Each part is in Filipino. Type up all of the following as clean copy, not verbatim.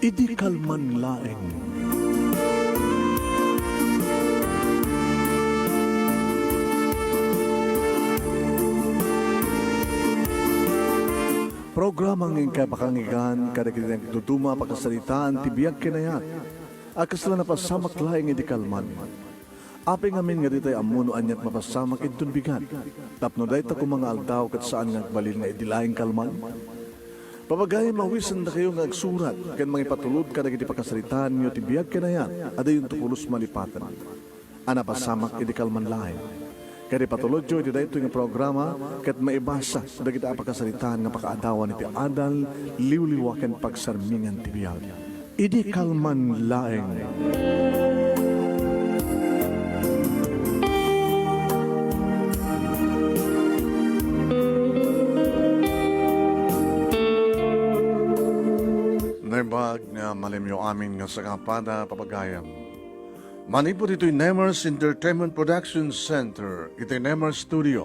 Idi kalman laeng. Programang ingkay pakangigan, kada kinang tutuma pakasalitaan, tibiyag kinayat. Akas lang napasamak laeng idi kalman. Api ngamin nga ditay amuno anyat mapasamak itun bigan. Tapno day ta kung mga aldaw kat saan nga balil nga idilaing kalman. Papagay mawisan na kayo nga agsurat, kan mga ipatulod ka na giti pakasalitaan nyo tibiyag kinayat, ada yung tukulos malipatan. Ana pasamak idi kalman laeng. Kaya patulod jo, iti dahito yung programa, kat maibasa, da kita pakasalitaan nga pakaadawan iti adal, liwliwakan pagsarmingan tibiyag. Idi kalman laeng. Naibag nga malimyo amin nga sa kapada papagayam. Manipod ito'y Nemers Entertainment Production Center, ito'y Nemers Studio.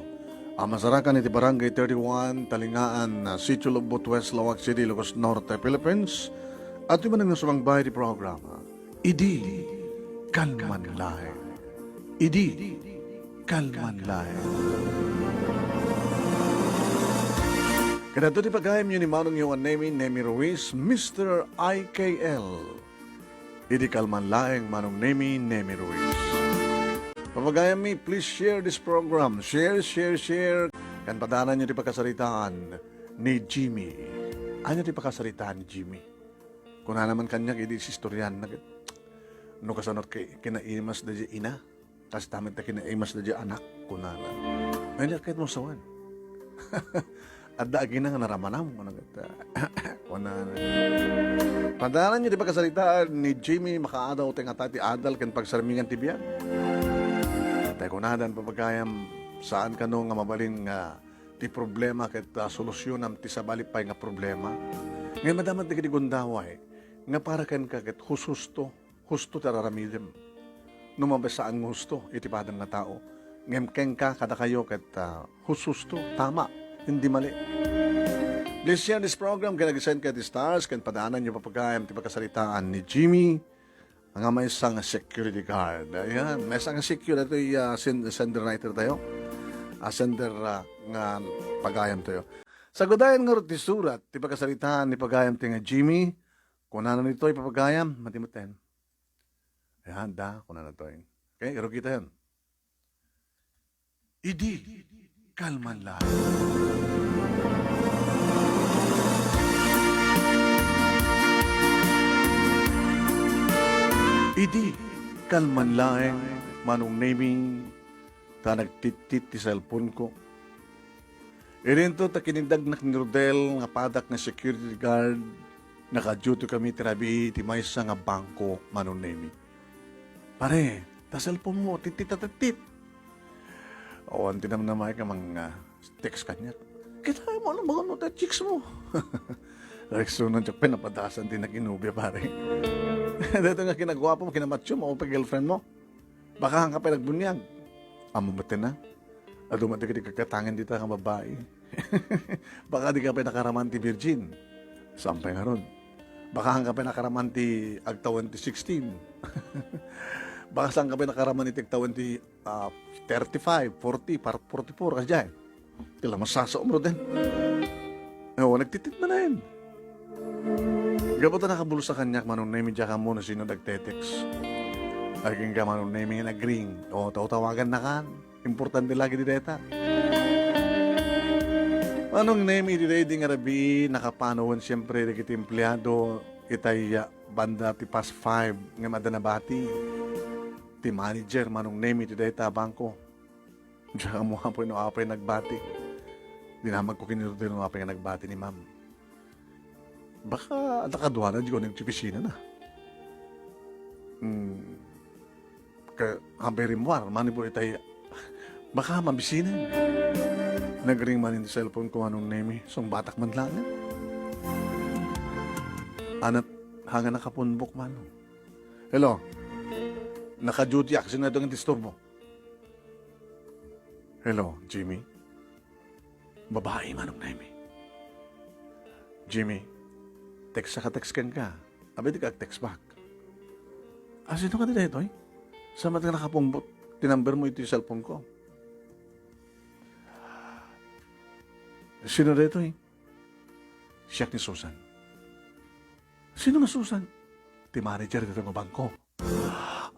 Ang masarakan iti Barangay 31, Talingaan, Sitio Lubot West, Lawag City, Ilocos Norte, Philippines. At yung manang nasumang bahay di programa, Idi Kalman Laeng. Idi Kalman Laeng. Kaya ito di pagayam yun ni Manong yung Nemi Ruiz, Mr. IKL. Idi Kalman Laeng, Manong Nemi Ruiz. Papagayam mi, please share this program. Share. Kan padanan nyo di pagkasaritaan ni Jimmy. Ano di pagkasaritaan ni Jimmy? Kung na naman kanya, idi si istoryan. No kasanot kay kinaimas na di ina. Kasi tamit na kinaimas na di anak. Kung na na. Ay, kahit mo sawan. At daagi na nga naramanam. Kung na na. Padanan nyo di pagkasalitaan ni Jimmy makaadaw ting atati adal kan pagsarmingan tibiyan. Tay kunadan papagayam saan ka nga mabalin nga ti problema ket solusyon am ti sabalipay nga problema. Ngayon madamat di gundaway nga para ken ka ket husto tararamidem. Numabasaan nga husto iti padam nga tao. Ngayon ken ka kada kayo ket husto tama hindi mali. Please share this program kaya nag-send ka di stars kaya padaanan nyo papagayam ti pagkasalitaan ni Jimmy nga may isang security guard. Ayan, may isang security sender writer tayo. Sender nga pagayam tayo. Sa gudayan nga ti surat ti pagkasalitaan ni pagayam ti nga Jimmy kung ano nito ipapagayam, matimutin. Ayan, kung ano to. Okay, iro kita yun. Idi kalman lang. Idi kalman laeng, Manong Nemi, ta nagtitit ti cellphone ko. Irinto ta kinindag na kinrodel nga padak na security guard, naka-duty kami tirabi ti maysa nga bangko, Manong Nemi. Pare, ta cellphone mo, titit. O, ang tinamnamay ka mga text kanya. Kita mo ano mga nota chicks mo. Reksunan siya pinapadasan din na kinubya, pare. Dito nga kinagwapo mo, kinamatyo mo, o pa-girlfriend mo. Baka hang ka pa nagbunyag. Amo ba na? Dumati ka di kakatangin dito ang babae. Baka di ka pa nakaraman ti virgin. Sampay nga ron. Baka hang ka pa nakaraman ti agtawan ti 16. Baka saan ka pa nakaraman ti agtawan ti 35, 40, 44 kasi dyan. Tila masasa umro din. Oo, nagtitit na rin. Gabot na nakabulo sa kanya, Manong Nemi, dyan ka muna sino nagtetext. Aging ka, Manong Nemi, nag-ring. O, tawagan na kan. Importante lagi di deta. Manong Nemi, di day nga rabi, nakapanawan siyempre, di kita empleyado, itay banda ti past 5, nga madanabati. Ti manager, Manong Nemi, di deta, bangko. Diyan ka mo hapoy no apay nagbati. Di naman ko kinirudin no apay nga nagbati ni ma'am. Baka nakadwa na, di ko nagtipisina na. Hambay rimwar, mani po itay, baka mabisina. Nag-ring man yung cellphone ko, Manong Nemi, song batak man lang. Anat, hanga nakapunbok, Manong. Hello, naka-duty ako, sino na ito ang disturbo? Hello, Jimmy? Babae, Manong Nemi. Jimmy, text ka. Abi di ka text back. Sino ka nila ito eh? Sa mata nakapungbot, tinumber mo ito yung cellphone ko. Sino na ito eh? Siya ni Susan. Sino nga Susan? Ti manager dito ng bangko.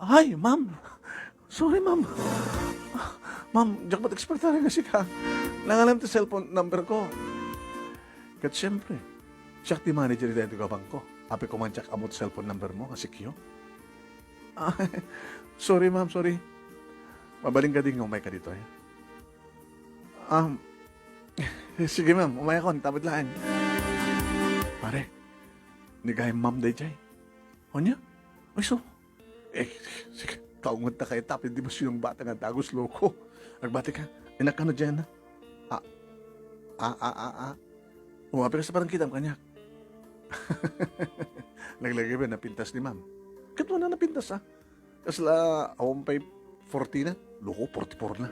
Ay, ma'am. Sorry, ma'am. Ma'am, jackpot expert talaga kasi ka. Nangalam ti cellphone number ko. Kat siyempre, siya ti manager dito ng bangko. Api ko man check amot cellphone number mo kasi kiyo. Sorry, ma'am, sorry. Mabaling ka din yung umay ka dito eh. Sige, ma'am, umay ako, tapos lang. Pare, nigay ma'am day jay. O niya? Ay, so, sige, kaungot na kayo tapos, di ba sinong bata nga tagos loko? Nagbati ka, inak ka na dyan na. Umapi ka sa parang kitang kanya. Naglagay ba, napintas ni ma'am. Kat mo na napintas, ha? Kasla, awang pa'y 40 na. Loko, 44 na.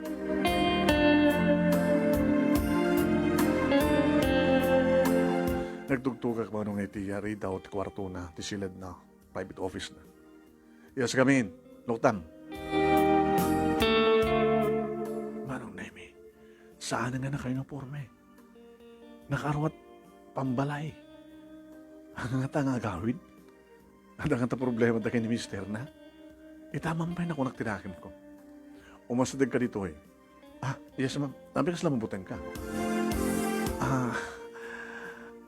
Nagtugtugak mo nung iti yari daw ti kwarto na, ti silad na, private office na. Yes, kamin, luktang. Manong Nemi, saan nga na kayo ng porme? Nakarawat pambalay. Ang nga nga gawin? Ang nga problema da kayo ni mister na? Itamang pa na kung nagtinakin ko. Umasadag ka dito eh. Yes ma'am, nabikas lang mabutan ka.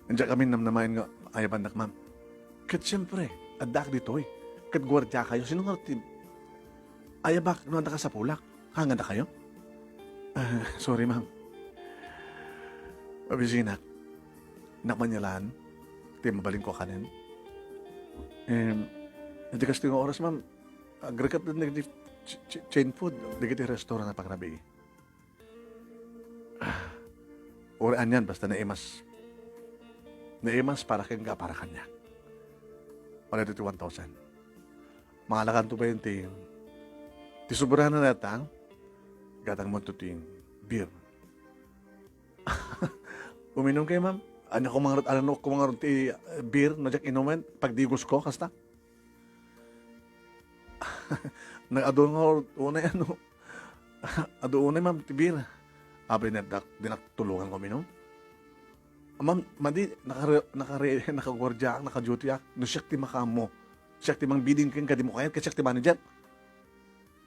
Andiyan kami namnamayin nga ayaban nak, ma'am. Kat siyempre, adak dito eh. Kat gwardya kayo. Sino nga tim? Ayabak, no ka sa pulak. Hanga na kayo? Sorry, ma'am. Mabisinak. Nakmanyalaan. Di mabaling ko kanin. Hindi kasi yung oras, ma'am. Agregat na chain food. Di kiti restaurant na pangnabi. Oraan yan, basta naimas. Naimas para kanya para kanya. Wala dito 1,000. Mga lakan to ba yung ting? Tisuburahan na natang, gatang mo to ting beer. Uminom kayo, ma'am? Ano ko mga beer na jak inuman pagdigos ko, kasta? Nag-adon nga unay ano. Adon unay, ma'am, ti beer. Abri na dinatulungan ko minom. Ma'am, madi, nakagwardya ak, naka-duty ak, no siyak ti makamo. Siyak ti mang bidding kang kadi mo kaya, kasi siyak ti manager.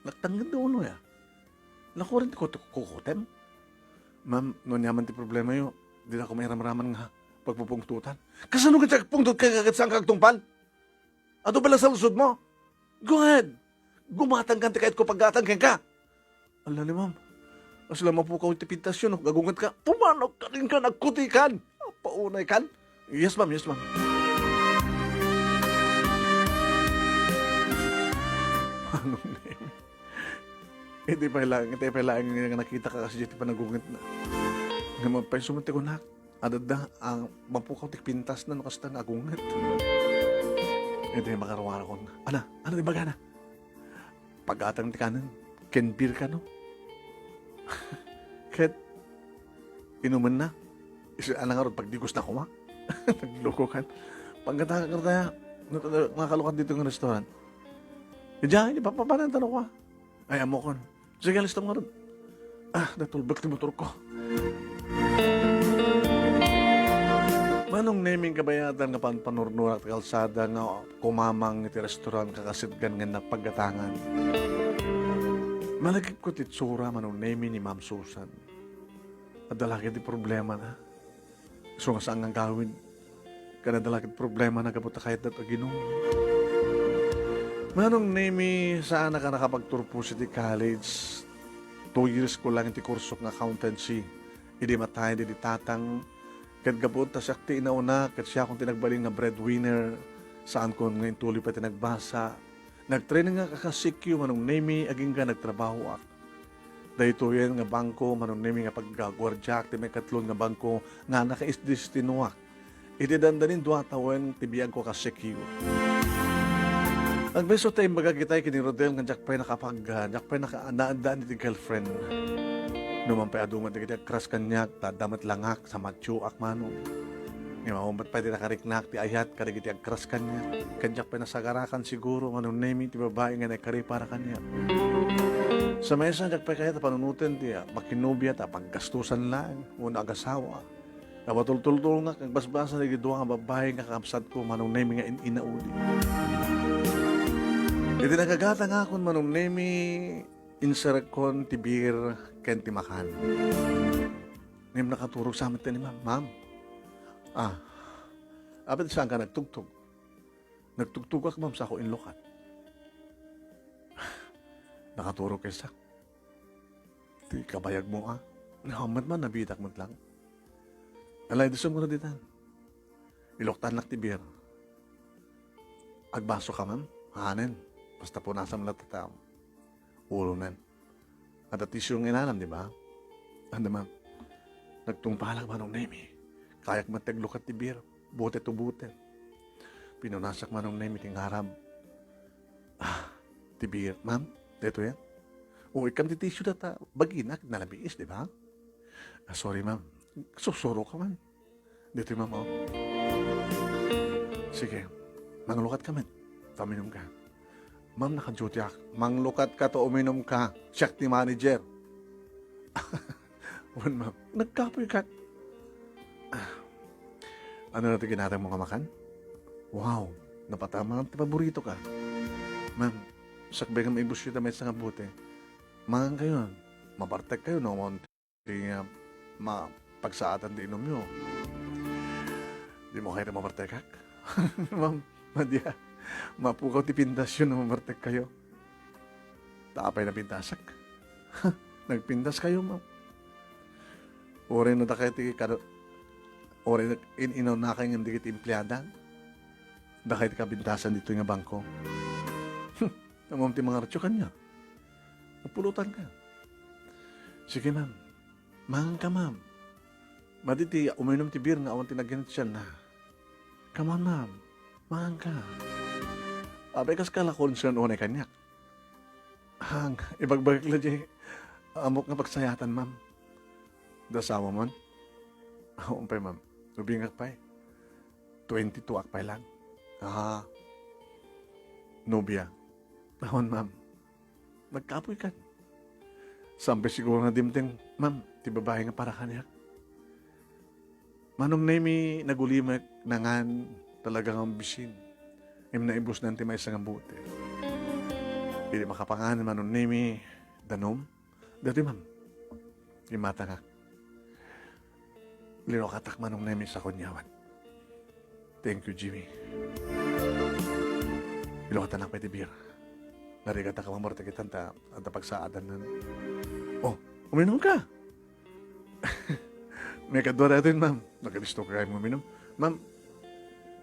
Nagtanggan doon ya. Nakurin ko kukutem. Ma'am, no nyaman ti problema yo, di na ako may ramraman nga pagpupungtutan. Kasano ka siya pungtut ka kagat saan kagtungpal? Ato pala sa lusod mo? Go ahead. Gumatang ka ti kahit ko paggatang ka. Ala ni ma'am, asla mapukaw ti pintasyon, gagungat ka, pumanok ka rin ka, nagkutikan. Paunay kan? Yes, ma'am. Yes, ma'am. Anong name? Hindi pa ilang nga nakita ka kasi dito pa nagungat na. Nga mapay sumunti ko na. Adada, ang mapukaw tik pintas na nakasta na agungat. Hindi makarawan ako na. Ano di baga na? Pag-atang ti kanan, can beer ka no? Ket, inuman na. Alang nga ron, pag digos na kuma. Nagloko ka. Pagkata, makalukan dito ng restaurant. Diyan, papanan tanong ko. Ay, amo ko. Sige, alis mo nga ron. Natulbak ni motor ko. Manong naming kabayatan nga panurnurak at kalsada nga kumamang iti restaurant kakasidgan nga napagatangan. Malagip ko titsura manong naming ni Ma'am Susan. At dalaki di problema na. So nga saan nga gawin? Kanadalakit problema na kaputa kahit na ito ginong. Manong name saan na ka nakapagturpo City College? 2 years ko lang iti kurso ng accountancy. Hindi matay, hindi tatang. Kat kaputa siya ti inauna, kat siya akong tinagbaling na breadwinner. Saan ko ngayon tuloy pa tinagbasa. Nagtraining nga kakasikyo, manong name aging ka nagtrabaho ak. Dahito yan nga bangko, manong name nga paggagwardyak, ti may katlon nga bangko, nga naka-isdestinuak. Iti dandanin duwatawan, tibiyag ko kasikyo. Nagbeso tayo magagitay kini Rodel nga jakpay jakpay nakaandaan iti girlfriend. Numan pa aduman iti crush kanyak, tadamat langak sa macho ak manong. Nga maumbat pa di nakariknak ti ayat karigi ti agkras kanya. Kanyak pa nasagarakan siguro manong nemi ti babae nga nakari para kanya. Sa mesa jak pa kaya ta panunutin ti makinubya ta paggastusan lang muna agasawa. Nabatultul nga kag basbasa na gidwa nga babae nga kamsat ko manong nemi nga inauli. Iti nagagata nga akon manong nemi inserekon ti bir ken ti makan. Ngayon nakaturog sa amin ni ma'am. Ma'am, apit saan ka nagtugtog? Nagtugtog ako ma'am sa ako inlokat. Nakaturog kay sak. Ti kabayag mo Nahamad man, nabitak mo lang. Alay, disong mo na ditan. Iloktan lak ti bir. Agbaso ka ma'am, hanen. Basta po nasa mga tatao. Ulo nan. At atisyo ng inalam, di ba? Ano ma'am? Nagtungpalag manong nemi. Kayak mataglukat ti bir. Bote to bote. Pinunasak manong nemi ting harap. Ti bir. Ma'am, dito yan. O ikam ti tissue data. Baginak, nalabiis, di ba? Sorry ma'am. Susuro ka man. Dito ma'am, Sige. Manglukat ka man. Paminom ka. Ma'am, naka-duty ako. Manglukat ka to uminom ka. Siyak ti manager. Ma'am, nagkapoy ka. Ano na ito ginatang mga makan? Wow, napatama ang paborito ka. Ma'am, sakbay nga maibus yun na may isang abuti. Mangan kayo, mapartek kayo, no? Mapagsaatan di inom nyo. Di mo kayo na mapartekak? Ma'am, madya, mapukaw ti pindas yun na mapartek kayo. Taapay na pintasak. Nagpindas kayo, ma'am. Ore na takay ti ore inaw na kayo ng dikit empleyada. Dakay ti kabintasan dito nga bangko. Namam ti mga ratyo kanya. Napulutan ka. Sige ma'am. Mangang ka ma'am. Maditi uminom ti beer nga awan tinaginit siya na. Come on ma'am. Mangang ka. Abay kas kala concern o na kanyak. Hang, ibagbagak la di amok nga pagsayatan ma'am. Dasawa man? Umpay ma'am. Nubingak pa 22 akpay lang. Nobya. Ahon ma'am. Nagkapoy ka. Sampai siguro na dimteng, ma'am, ti babae nga para kanyak. Manong nemi nagulimak nangan talagang ambisin. Na ibus nanti may isang buti. Hindi makapanganan manong nemi danom. Dati ma'am, imata nga. Linokatak manong nemi sa kunyawan. Thank you, Jimmy. Ilokatan lang pwede beer. Narigata ka mamorte kitan ta at pagsaadan nan. Oh, uminom ka. May kadwa rin, ma'am. Nagalisto ka kayo uminom. Ma'am,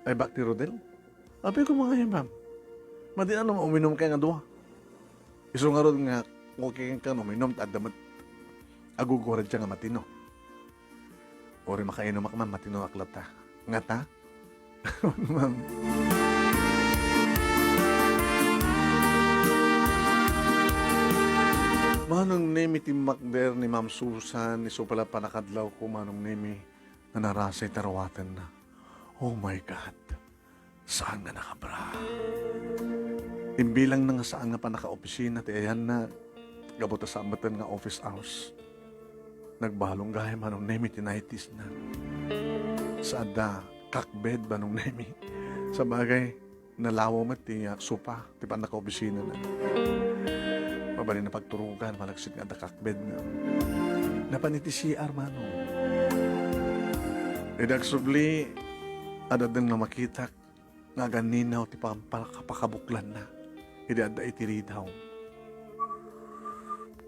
ay bakti Rodel? Api ko mga yan, ma'am. Madi ano uminom ka nga duwa. Iso nga ron nga, okay ka uminom at damat agugurad siya nga matino. Ori makainom ka, ma'am, matino aklat ta. Nga ta? Ma'am. Manong nemi ti makder ni Ma'am Susan, iso pala panakadlaw ko manong nemi na narasay tarawatan na. Oh my God, saan nga nakabra? Imbilang na nga saan nga pa naka-opisina, ti ayan na gabuta sa amatan nga office house. Nagbalong gaya manong nemi ti 90s na. Sa ada, kakbed manong nemi. Sa bagay, nalawa mo ti sopa, ti pa naka-opisina na. Mabali na pagturugan, malagsit nga dakakbed nga. Napaniti si Armano. Idagsubli, adadang na makita, nga ganinaw, ti pakabuklan na. Idada itiri daw.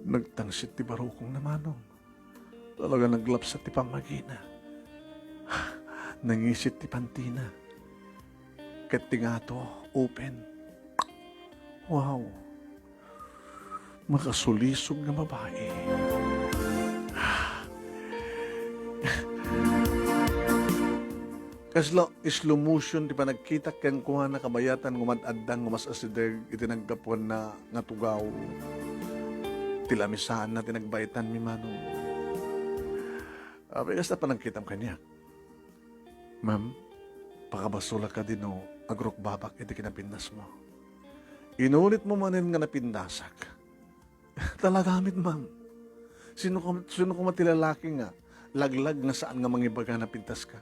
Nagtangsit ti barukong namanong. Talaga naglapsat ti pamagina. Nangisit ti pantina. Kat ti nga to, open. Wow. Makasulisog na babae. Kasla slow motion di pa nagkita ken kuha na kabayatan ngumadadang ngumas asideg itinaggapuan na nga tugaw. Tilamisaan na tinagbaitan mi manong. Abay kasta pa nagkitam kanya. Ma'am, pakabasula ka din o agrok babak iti kinapindas mo. Inulit mo manin nga napindasak. Talagamit, ma'am. Sino ko matilalaki nga, laglag nga saan nga mangibaga na pintas ka.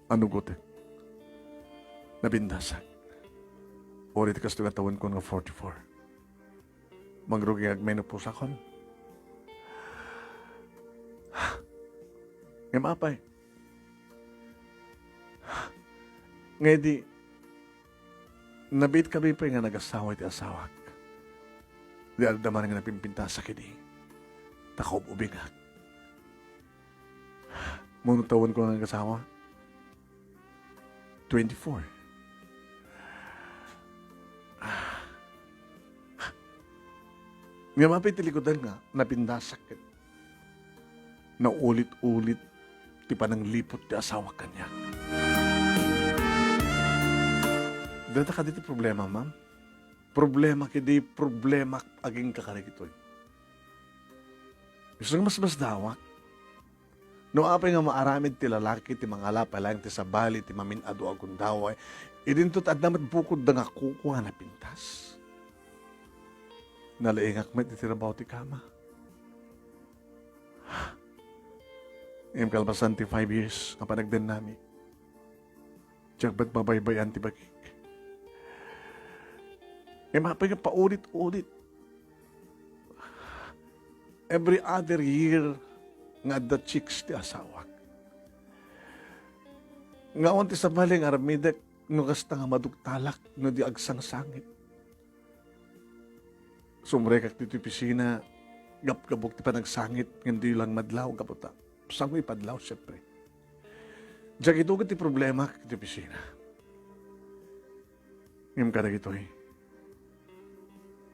Ano gote? Napindasak. Orit kas nga tawon ko nga 44. Magrugi agmenopause akon. Nga mapay. Nga di, nabit kami pa nga nag-asawa iti asawak. Di aldaman nga napimpinta sa kini. Takob ubingak. Munong tawon ko nga nag-asawa? 24. Nga mapay tilikodan nga, napindasak ka. Na ulit-ulit, ti panang lipot ti asawa kanya. Data ka dito problema, ma'am. Problema kidi problema aging kakarikitoy. Gusto nga mas dawak. No apay nga maaramid ti lalaki ti mga lapalang ti sabali ti maminado agun daway. Idintot at namat bukod da nga kukuha na pintas. Nalaingak met ti trabaho ti kama. Im kalpasan ti 5 years ang panagden nami. Tiyak ba't babaybayan ti bagik? Mapay nga paulit-ulit. Every other year nga the chicks ti asawak. Nga onti sa baling aramidek no kasta nga madugtalak no di agsang sangit. Sumrekak ti pisina gap-gabok ti panagsangit hindi lang madlaw kaputa. Sangoy padlaw syempre. Diyak ito ti problema ti pisina. Ngim ka na gito'y.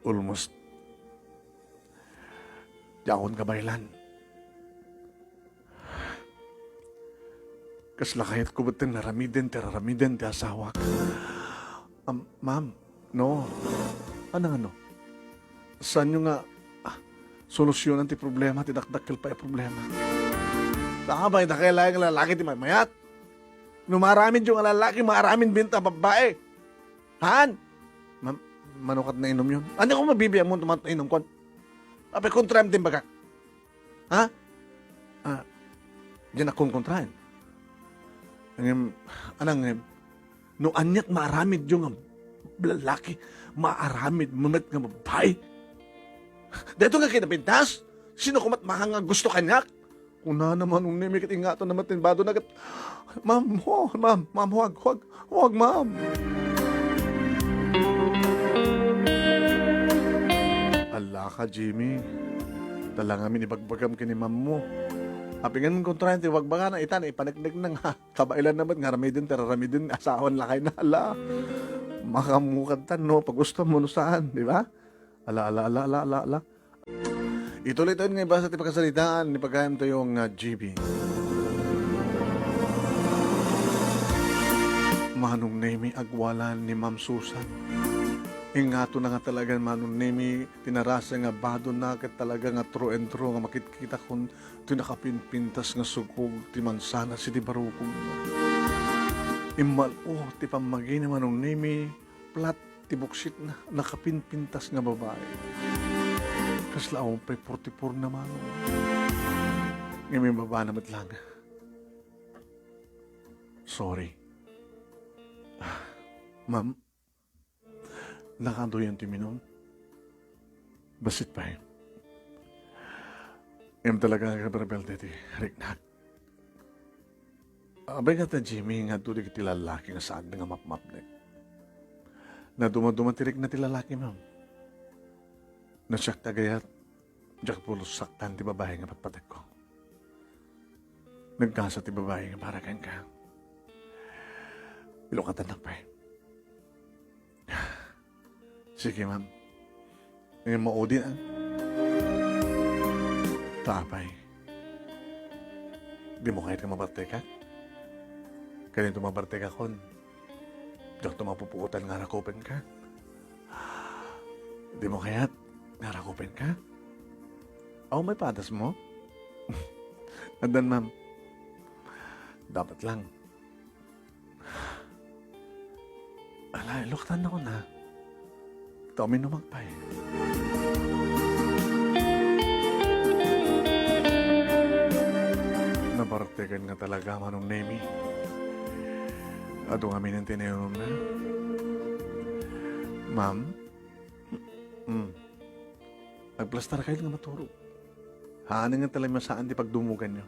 Almost yakon kabaylan. Kaslakayat ko ba't naramiden ti asawa ka? Ma'am, no. Ano? Saan nyo nga solusyonan ti problema, ti dakdakil pa yung problema? Saka ba, kailangan ng lalaki ti mayat? Numaramin yung lalaki, maramin binta babae. Han? Manukat na inom yun. Ano kung mabibiyang mo tumat na inom kon? Apay kontraim din baga. Ha? Diyan akong kontraim. Anang, no anyak maaramid yung lalaki, maaramid mamat nga babae. Dito nga kinapintas, sino kumat mahanga gusto kanyak? Kuna naman, unimikit ingato naman tinbado nagat. Ma'am, huwag, ma'am. Ala ka, Jimmy. Talangamin ibagbagam kini ma'am mo. Apingan kong trying, wag ba nga na itan, ipanagdag na nga. Kabailan naman, nga ramidin, asawan lakay na, ala. Makamukad tan, no, pag gusto mo, no saan, di ba? Ala. Ituloy tayo nga iba sa tipagkasalitaan, ipagayam tayo yung GB. Manong name agwalan ni Ma'am Susan. Ingato na nga talaga manong name tinarasa nga bado na kat talaga nga true and true nga makikita kung tinakapinpintas nga sugog ti mansana si di barukog. Imal ti pamagi na manong name plat ti buksit na nakapinpintas nga babae. Kaslaong pa 44 naman. Ngayon baba naman lang. Sorry. Ma'am, nakando yan timinom. Basit pa yun. Ngayon talaga nga kabarabel dito, riknak. Abay nga ta, Jimmy, nga tuloy ti lalaki nga saan nga map-map na. Na dumadumatirik na ti lalaki, ma'am. Nasyak tagayat, diyak pulos saktan ti babae nga patpatak ko. Nagkasa ti babae nga paragan ka. Ilokatan na pa eh. Sige, ma'am. Ngayon maudin ang tapay. Di mo kahit ka mabarte ka? Kanito mabarte ka kon. Diyak ito mapupuutan nga rakupen ka. Di mo kaya't nga rakupen ka? Oh, may patas mo? And then, ma'am, dapat lang. Alay, luktan ako na. Ito kami numagpay. Nabartekan nga talaga manong Nemi. Ato kami ng tinayon na. Ma'am? Nagplastar kayo nga maturo. Haanin nga talaga masaan di pagdumugan nyo.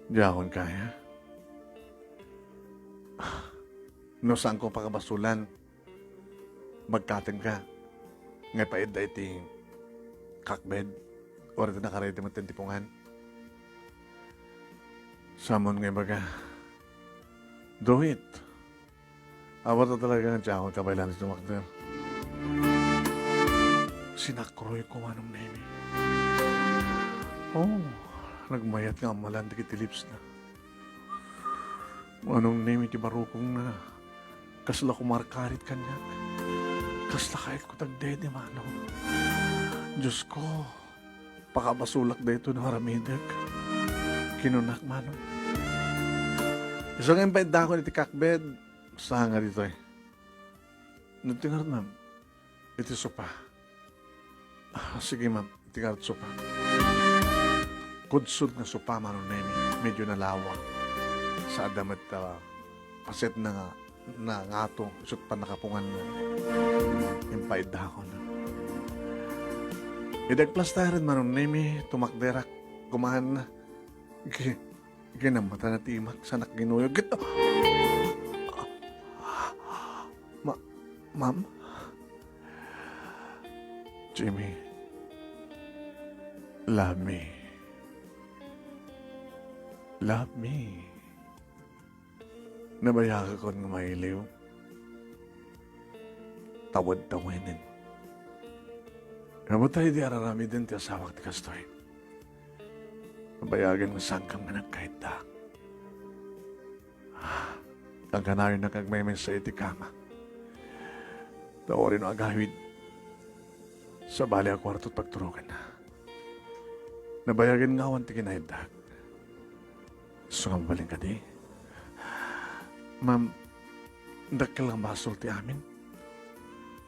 Diyakon kaya. No saan ko pakabasulan. Magkating ka. Ngay pa ida iti kakbed. Or ito nakaredy mo tintipungan. Samon ngay baga. Do it. Awat na talaga nga diyakon kabaylan si Dumakder. Sinakroy ko manong Nemi. Oh, nagmayat nga amalan di kiti lips na. Manong Nemi ti barukong na. Kasla kumarkarit kanya. Kasla kahit ko tagdede manong. Diyos ko, pakabasulak dito na haramidek. Kinunak manong. Isang invite na ako niti kakbed. Saan nga dito eh. Natingarot ma'am. Iti sopa. Sige ma'am, tingarot sopa. Kudsud nga sopa manong Nemi. Medyo nalawa. Sa adam at paset na nga ato. Isot pa nakapungan na. Invite na ako na. Idagplastaran manong Nemi. Tumakderak. Kumahan na. Ginamata na timak sa nakginuyog. Gito! Ma'am? Jimmy, love me. Love me. Nabayaka ko ng mailiw. Tawad-tawinin. Nabutay di ararami din ti asawak ti kastoy. Nabayagan mo sangkang nga nagkaita. Ang kanayon na kagmaymen sa iti kama. Tawarin o agawid sa bali ang kwarto't pagturugan na. Nabayagan nga awan ti kinahiddag. Sungambaling ka di. Ma'am, dakil ang basol ti amin.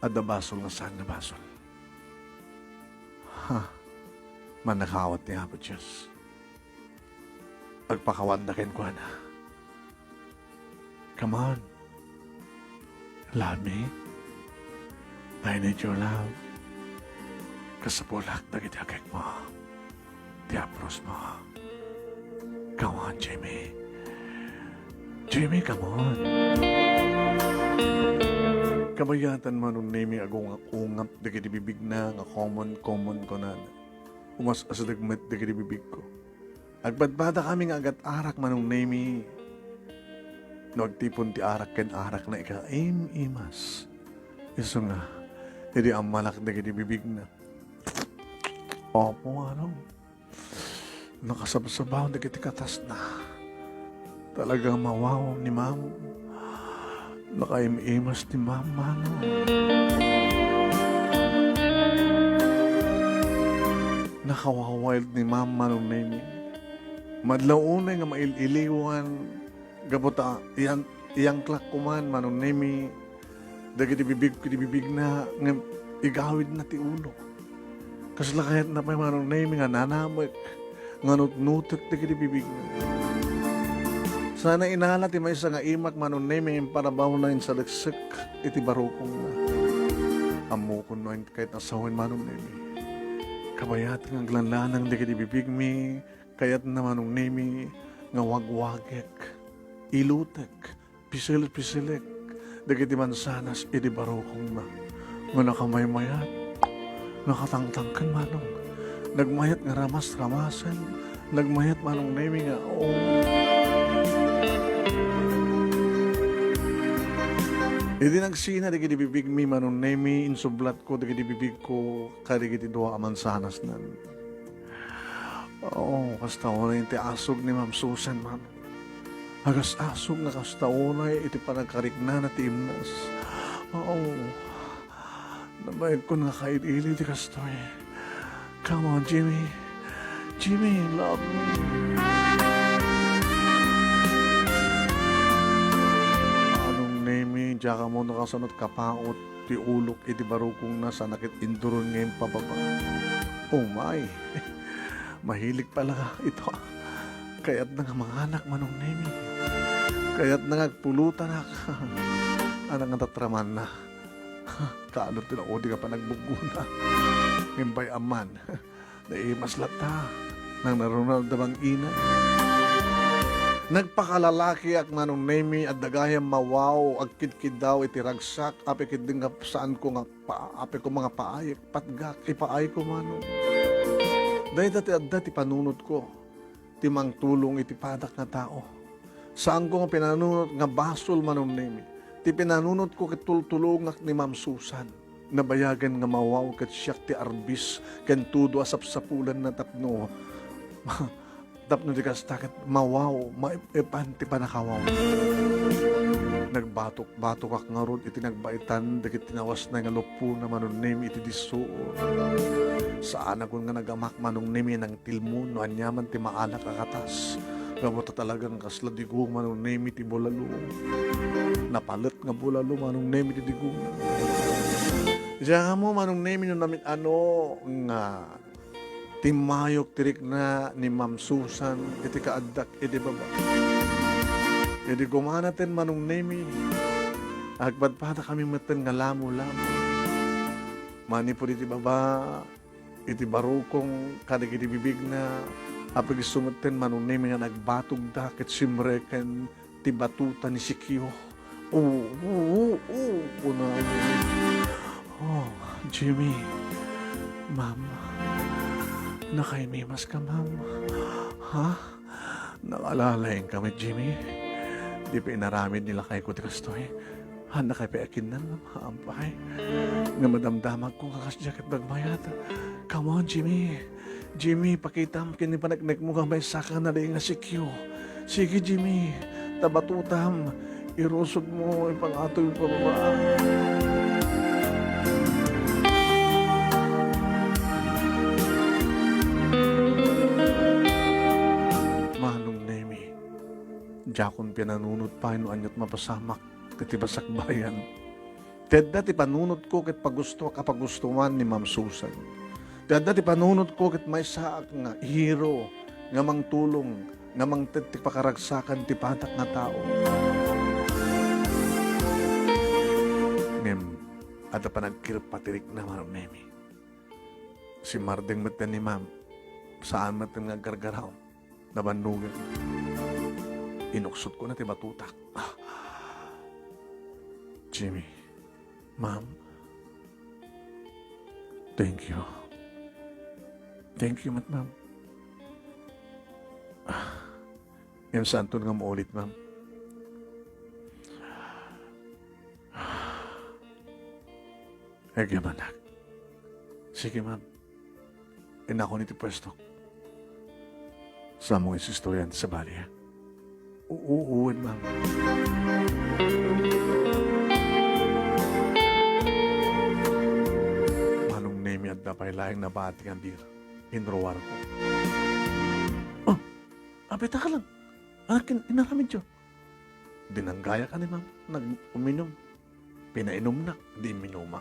Ada basol nga saan na basol. Manakawat ni Apo Diyos. Agpakawan na ken kwa na. Come on. Love me. I need your love. Kasapulak na kitagay mo. Diapros mo. Come on, Jimmy. Jimmy, come on. Kabayatan man nung Nemi agong ungap na kitibibig na nga common ko na. Umas asadagmat na kitibibig ko. Agbadbada kami nga agat arak man nung Nemi. Nagtipon ti arak ken arak na ika-im-imas. Iso nga. Hindi ang malak na kinibibig na. Opo, ano? Nakasabasabaw na kitikatas na. Talagang mawaw ni ma'am. Nakaimimas ni ma'am, ano? Nakawawild ni ma'am, manong Nemi. Madlaw unay nga maililiwan. Gabuta, iyang klak kuman, manong Nemi. Dagiti bibig na nga igawid na ti ulo. Kasla kahit na may manong Nemi nga nanamag, nga nutnutot dagiti bibig na. Sana inala ti may isa nga imak manong Nemi yung parabaw na yung saliksik iti barukong na. Amukon no yung kahit nasawin manong Nemi. Kabayat nga glanlanang dagiti bibig mi, kayat na manong Nemi nga wagwagek, ilutek, pisil-pisilek. Dagiti mansanas, iti barokong na. Nga nakamaymayat, nakatangtangkan manong. Nagmayat nga ramas-ramasan. Nagmayat manong Nemi nga, oh. Iti nagsina, dagiti bibig mi manong Nemi, insublat ko, dagiti bibig ko, karigiti dua amansanas nan. Oo, kastawa na yung asog ni Ma'am Susan, ma'am. Agas asog na kastaunay, iti panagkarik na timnas. Oo. Nabayag ko na kailili di kastoy. Come on, Jimmy. Jimmy, love me. Anong name, Jaka mo nakasunod kapaot, ti ulok iti barukong na sa nakit induron ngayon pababa. Oh my, mahilig pala ito. Kaya't na nga mga anak manong name. Kaya't na nga pulutan na. Anang nga tatraman na. Kaano tinaudi ka pa nagbuguna. Ngimbay aman. Naimas lata. Nang narunal damang ina. Nagpakalalaki ak manong nemi at dagayang mawaw agkid-kid daw iti ragsak apikid din nga saan ko nga api ko mga paay patgak ipaay ko manong. Dahil dati panunod ko timang tulong iti padak na tao. Saan ko nga pinanunod nga basol manong nemi. Ti pinanunod ko kitultulong ni Ma'am Susan. Nabayagan nga mawaw kat siyak ti arbis ken tudo asap-sapulan na tapno. Tapno di kastakit mawaw, maipan ti panakawaw. Nagbatok-batok ak nga ron iti nagbaitan dagit tinawas na nga lupo na manong nemi iti disuo. Saan ako nga nagamak manong nemi ng tilmo no anyaman ti maalak akatas. Gamot talagang kasladigo manong nemi ti bulalo. Napalit nga bulalo manong nemi ti digong. Diyan mo manong nemi no namin ano nga timayok tirik na ni Ma'am Susan iti kaadak iti baba. Iti gumanatin manong nemi. Agpadpada kami maten nga lamo-lamo. Mani po iti baba iti barukong kadig iti bibig na apag sumeten manong nemi nga nagbatog da ket simreken ti batuta ni Sikyo. Una. Oh, Jimmy. Ma'am. Nakaimimas ka, ma'am. Ha? Nakalalaing kami, Jimmy. Di pa inaramid nila kay ko ti kastoy. Handa kay payakin na, ma'am. Ampay. Nga madamdamag kong kakasjakit bagmayat. Come on, Jimmy. Jimmy, pakita mo kinipanagnek mo kamay saka na rin nga Sikyo. Sige, Jimmy. Tabatutam. Irusog mo ipangatoy pa ba? Manong nemi. Jakon pinanunod pa ino anyot mapasamak katibasak bayan. Tedda ti panunod ko ket pagusto kapagustuhan ni Ma'am Susan. Tedda ti panunod ko ket may saak nga hero nga mang tulong nga mang ti pakaragsakan ti patak nga tao. Ngem ada pa nagkirpatirik na Manong nemi. Si Mardeng matan ni Ma'am saan matan nga gargaraw na bandugan. Inuksot ko na ti batutak. Jimmy, Ma'am, thank you. Thank you, Ma'am. Yung santo nga mo ulit, Ma'am. Ege manak. Sige, Ma'am. Inako niti pwesto. Sa mong isistoryan sa bali, ha? Uuuwin, Ma'am. Manong nemi at dapay laing nabati ang bir. Inrowar ko. Oh, apita ka lang. Anak, inaramid yun. Dinanggaya ka ni Ma'am. Nag-uminom. Pinainom na. Di minuma.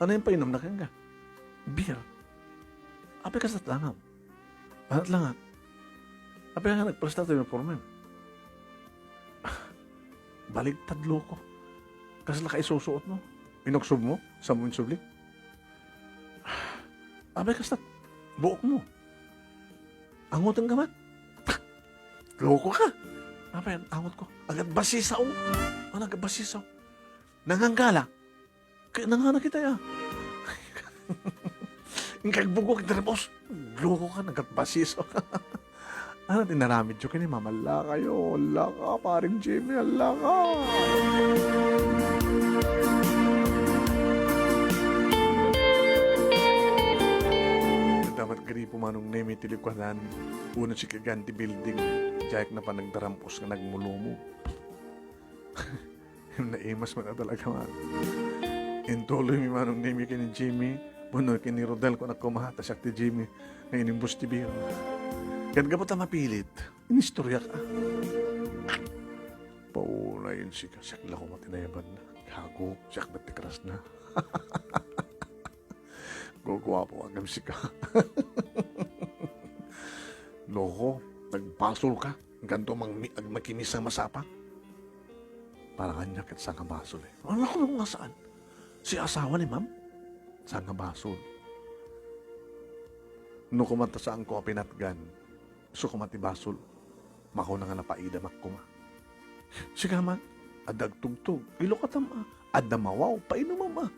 Ano yung painom na kang ka? Beer. Api ka sa langam. Anat lang. Api ka nagpresta tayo ng formen. Baligtad loko. Kasi laka isusuot mo. Inoksob mo sa mo insubli. Api ka sa buok mo. Angotan ka man. Loko ka. Api, angot ko. Agad basisaw. Ano agad basisaw? Nanganggala. Kaya nangana kita ya. Kagbugok kita boss. Loko ka, nagkatbasiso ka. Ano, tinaramid yun kini, Mama. Ala kayo. Ala ka, paring Jimmy. Ala ka. Dapat garipo manong nemi tilikwanan. Una si kaganti building. Jayak na pa nagdarampos ka nagmulumo. Naimas man na talaga man. Intuloy mi manong nemi kini Jimmy. Puno kini Rodel ko nagkumahata siya ti Jimmy ngayon yung bus ti Biro. Kan gabot na mapilit, inistorya ka. Pauna yun siya, siyak lang ko matinayaban na. Gago, siyak ba't tikras na. Gugwapo agam si ka. Loko, nagbasol ka. Ganto makinis ang masapa. Para kanya kat sa kabasol eh. Ano ko nung nasaan? Si asawa ni ma'am? Sa kabasol. No kumanta saan ko pinatgan. So kumati basol. Mako na nga napaida makuma. Siya man, adag tugtog. Ilo ka tama. Adamawaw, painom mama.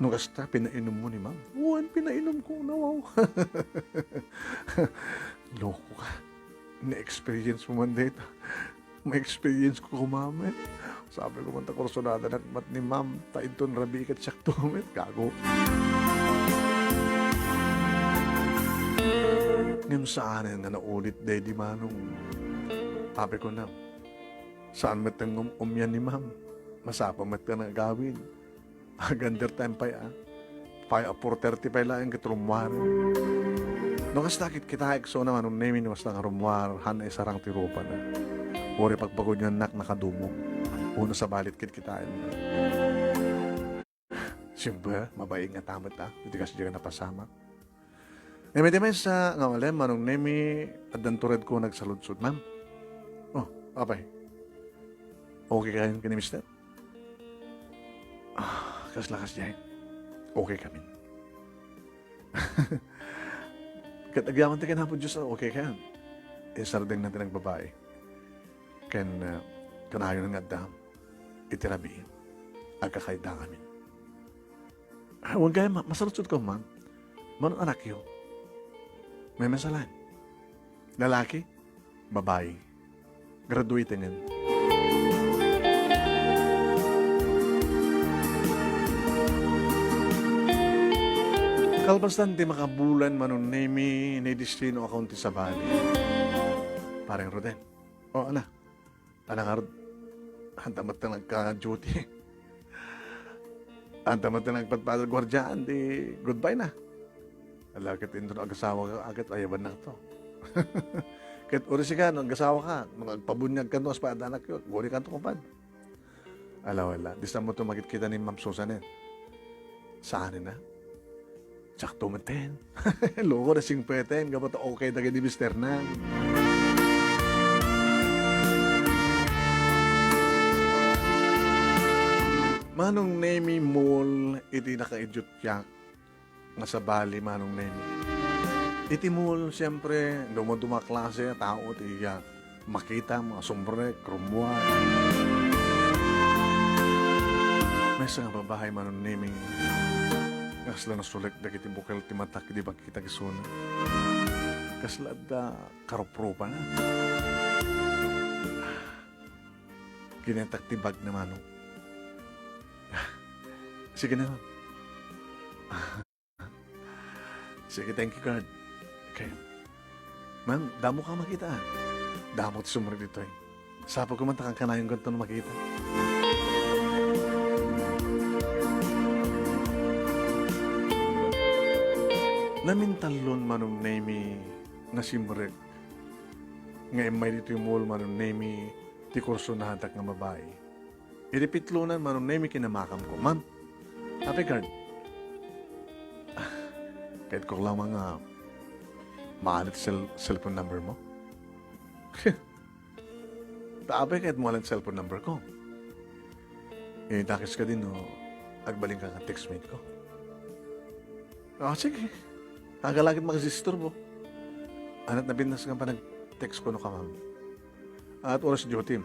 No kasta, pinainom mo ni ma'am. Uwan, pinainom ko na wow. Loko ka. Na-experience mo man dito. May experience ko kumamit. Sabi ko man ta kursonada nagmat ni ma'am. Tainton rabi kat siyak tumit. Gago. Ngayon saan nga naulit daddy manong. Sabi ko na. Saan mat ang umyan ni ma'am? Masapa mat ka na gawin. Agander time pa ya. 4:30 pa lang ang kitrumwar. No kas takit kita ekso naman nung namin was lang rumwar. Hanay sarang tirupa na. Uri pagpagod nyo nak nakadumo. Uno sa balit kit kitain. Siyempre, mabaing nga tamat ha. Hindi kasi dyan napasama. Nemi sa nga wala, manong nemi at dantured ko nagsaludsod, ma'am. Oh, apay. Okay kayo kini mister? Kas-lakas dyan. Okay kami. Katagyaman tayo na po Diyos, okay kayo. Sarding natin ang babae. Ken kanayon nga dam itirabi agkakaida kami. Huwag kayo masalutsod ko man. Manong anak yun. May masalan. Lalaki, babae. Graduate nga. Kalbastan di makabulan manong nemi ni destino akaunti sa bali. Parang Roden. O, anak. Anak nga, hantamat na nagka-duty. Hantamat na nagpatpadal gwardyaan, di goodbye na. Alakit ito na agasawa ka, agad ayaban na ito. Kahit uri ka, nung agasawa ka, magpabunyag ka doon sa paadanak yun, uri ka ito kupad. Wala. Di sa mo ito makikita ni Ma'am Susan eh. Saan na? Sakto maten. Loko na 50, kapag okay na kayo ni Mr. na. Manong nemi mall, iti naka-idyot yak. Nasa Bali, manong nemi. Iti mall, siyempre, dumoduma klase, tao, iti yak. Makita, mga sombre, krumwa. May isang babahay, manong nemi. Kasla na sulit, dagiti bukal, timatak, di ba kita kisuna. Kasla da karopropa na. Kinetak tibag na manong. Sige na. Sige, thank you, God. Okay. Ma'am, damo ka makita. Damo ti sumari dito eh. Sapa ko man takang kanayong ganito na makita. Namintalon manong nemi nga simrek. Nga may dito yung mall manong nemi ti kurso na hatak nga babae. Iripitlunan manong nemi kinamakam ko. Ma'am, Happy card. Kahit ko lang mga maalit cellphone number mo. Taapay kahit mo alam cellphone number ko. Takis ka din o agbaling ka ng textmate ko. Sige. Nagalagit makasistor mo. Anat na binas ka pa nag-text ko no ka, ma'am. At oras duty,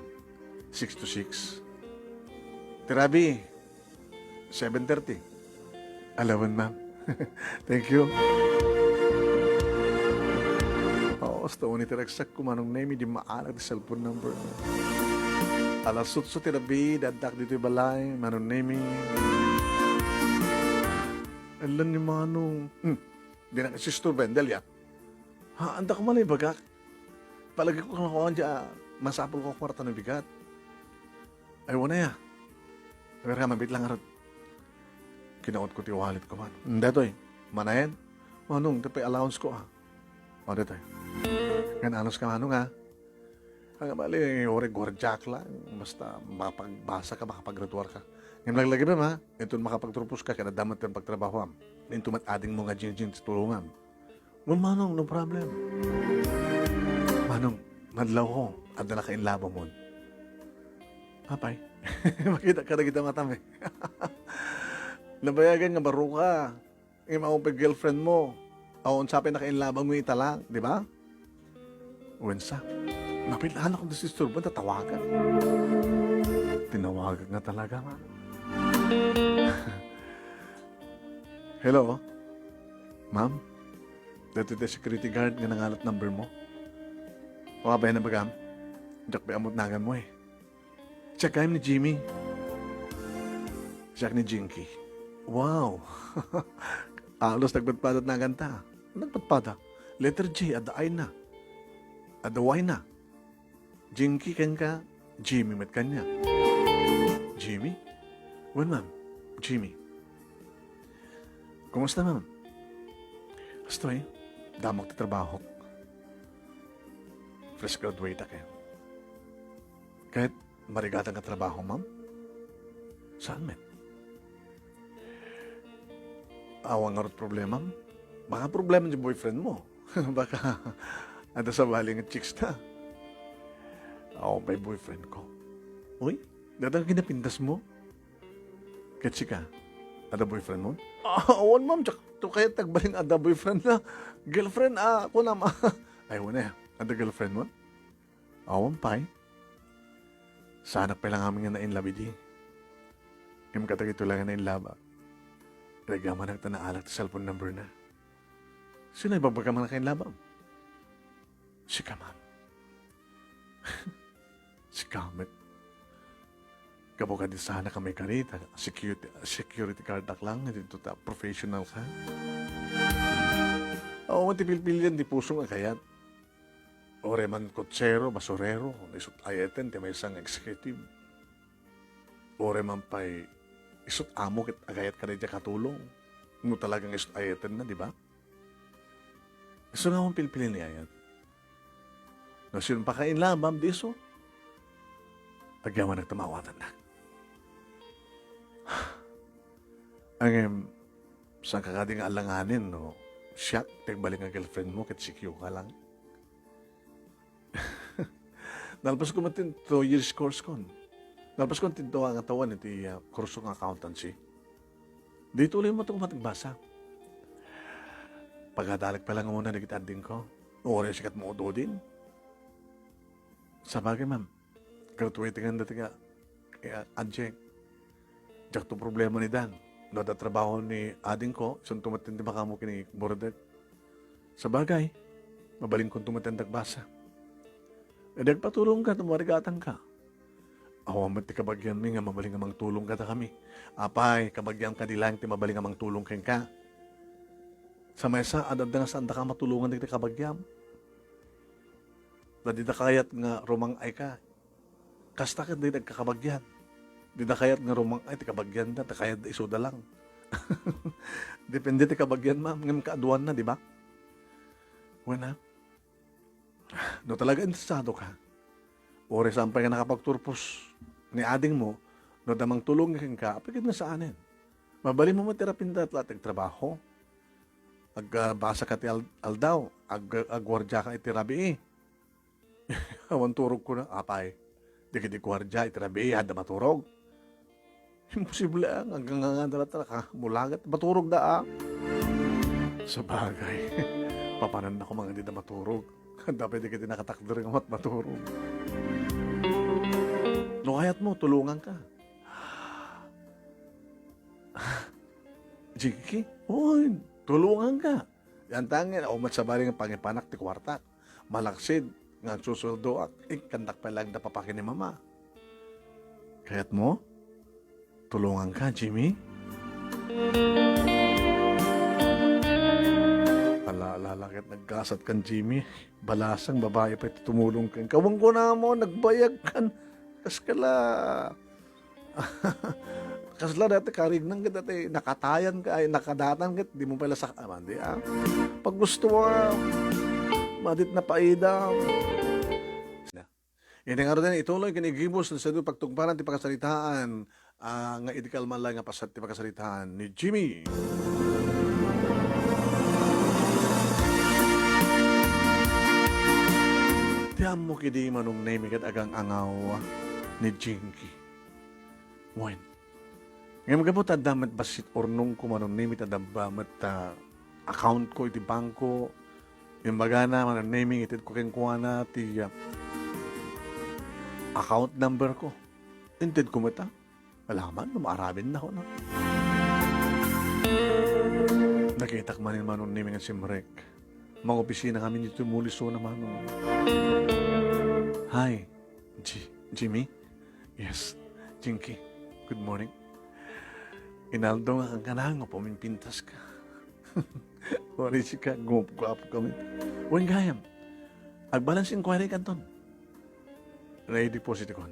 6 to 6. Tirabi, 7:30. Alawan, ma'am. Thank you. Basta unit raksak ko manong name, di maalag di cellphone number. Alasut tirabi, dadak dito balay, manong name. Alam ni manong, di na kasi sister Bendel ya. Anda ko malay bagak. Palagi ko kanakuha dyan, masapol ko kwarta ng bigat. Ay, wana ya. Pero ka, mabit lang arot. Kinaot ko ti wallet ko man. Detoy, manayan. Manong, tapay allowance ko O, detoy. Kananos ka manong Ang mali, ore gorjak lang. Basta makapagbasa ka, makapagraduar ka. Ngayon lang lagi ba, ito makapagtropos ka, kaya damat yung pagtrabaho am. Ito ading mo nga jing tulungan. Well, manong, no problem. Manong, madlaw ko, adala ka in labo mo. Papay, makita ka na kita matami. Nabayagan nga baro ka. Yung mga girlfriend mo. O, unsapin na kainlabang mo italang, di ba? Wensa. Napilaan akong disisturban, tatawagan. Tinawagan nga talaga, man. Hello? Ma'am? Dito yung security guard nga nangalat number mo. O ba na bagam? Diyak ba amot nagan mo Check kayo ni Jimmy. Check ni Jinky. Wow! Alos nagpadpadat na ganta. Nagpadpada. Letter J, adaay na. Adaway na. Jinky kan ka, Jimmy mat kanya. Jimmy? Well, ma'am. Jimmy. Kumusta, ma'am? Gusto damag ti trabaho. Fresh graduate ka. Kahit marigatan ka trabaho, ma'am? Saan, men? Awang nga problema, ma'am? Baka problema yung boyfriend mo. Baka ada sa baling at chicks na. Ako may boyfriend ko. Uy, datang kinapintas mo? Katsi ka, ada boyfriend mo? Awan, ma'am. To kaya tagbaling ada boyfriend na. Girlfriend, ako na, ma. Ay, wala ada girlfriend mo? Awan pa Sana pa lang amin nga na inlabidi. Yung katagito lang na inlaba. Nagaman ang tanaalag sa cellphone number na. Sino ay babagaman na kain labang? Si Kaman. Si Kamet. Kabuka di sana kami karita. Security card lang. Dito ta, professional ka. Oo, matipil-pil yan. Di puso nga kayat. Ore man kotsero, basurero. Isot ayeten, ti may isang executive. Ore man pa'y isot amo kit agayat ka rin katulong. No talagang isot ayeten na, di ba? Iso nga mong pilpilin ni ayat. No, sino pa kain lang, ma'am, diso? Agyaman nagtamawatan na. Ang saan kakading alanganin, no? Siya, tagbalik ang girlfriend mo, kit sikyo ka lang. Nalpas ko matin 2 years course kon. Nalpas ko tinto ang atawan iti kurso ng accountancy. Di tuloy mo itong matagbasa. Pagkadalag pa lang muna nagitading ko. Uri sikat mo udo din. Sa bagay, ma'am. Graduating ang dating adjunct. Diyak to problema ni Dan. Loda trabaho ni ading ko, isang tumatindi baka mo kini bordet. Sa bagay, mabaling kong tumatindag basa. E nagpatulong ka, tumarigatan ka. Ako mati kabagyan mi nga mabaling amang tulong ka ta kami. Apay, kabagyan ka dilang ti mabaling amang tulong ken ka. Sa mesa, adad nga saan da ka matulungan di kabagyam. Di da kayat nga rumang ay ka. Kasta ka di nagkakabagyan. Di da kayat nga rumang ay ti kabagyan da, ta kayat da isuda lang. Depende ti kabagyan, ma'am. Ngayon kaaduan na, di ba? Wala. No talaga interesado ka. Ore sampay ka nakapagturpos ni ading mo, no damang tulong ka, apikit na saanin. Mabali mo matirapinda at latag trabaho. Agbasa ka ti aldaw, agwardya ka iti rabi Awan turog ko na, apay. Di ka di gwardya iti rabi hada maturog. Imposible hanggang nga dala ka, mulagat, maturog da Sa bagay, papanan ako mga hindi na maturog. Dapat di ka tinakatakder ng maturog. No kayat mo, tulungan ka. Jiki? Oy, tulungan ka. Yan tangin, o matsabaling ang pangipanak ti kwarta. Malaksid, nga susuldo at kandak pa lang napapakin ni mama. Kayat mo, tulungan ka, Jimmy. Lalakit naggasat kan Jimmy. Balasang babae pa ito tumulong kan. Kawang ko na mo, nagbayag kan. Kaskala. Kasla dati karignan ka dati, nakatayan ka, ay nakadatan ka, di mo pala sa di Pag gusto mo, madit na paida. Yan nga rin, ituloy kinigibos sa doon pagtugparan ti pagkasalitaan, nga idikal man lang nga ti pagkasalitaan ni Jimmy. Diyan mo kidi manong name kat agang angaw ni Jinky. When? Ngayon magabot damat basit ornong ko manong name it adabamat account ko iti bangko. Yung bagana manong naming itit ko kengkuana ti account number ko. Inted ko mata. Alaman, lumaarabin na ako na. Nakita ka manin manong naming at simrek. Mga opisina kami dito muliso na manong. Hi, Jimmy? Yes, Jinky. Good morning. Inaldo nga ang kanang nga pumimpintas ka. Wari si ka, gumap-guap kami. Uwing gayam, agbalance inquiry ka ton. Ready po si Tikon.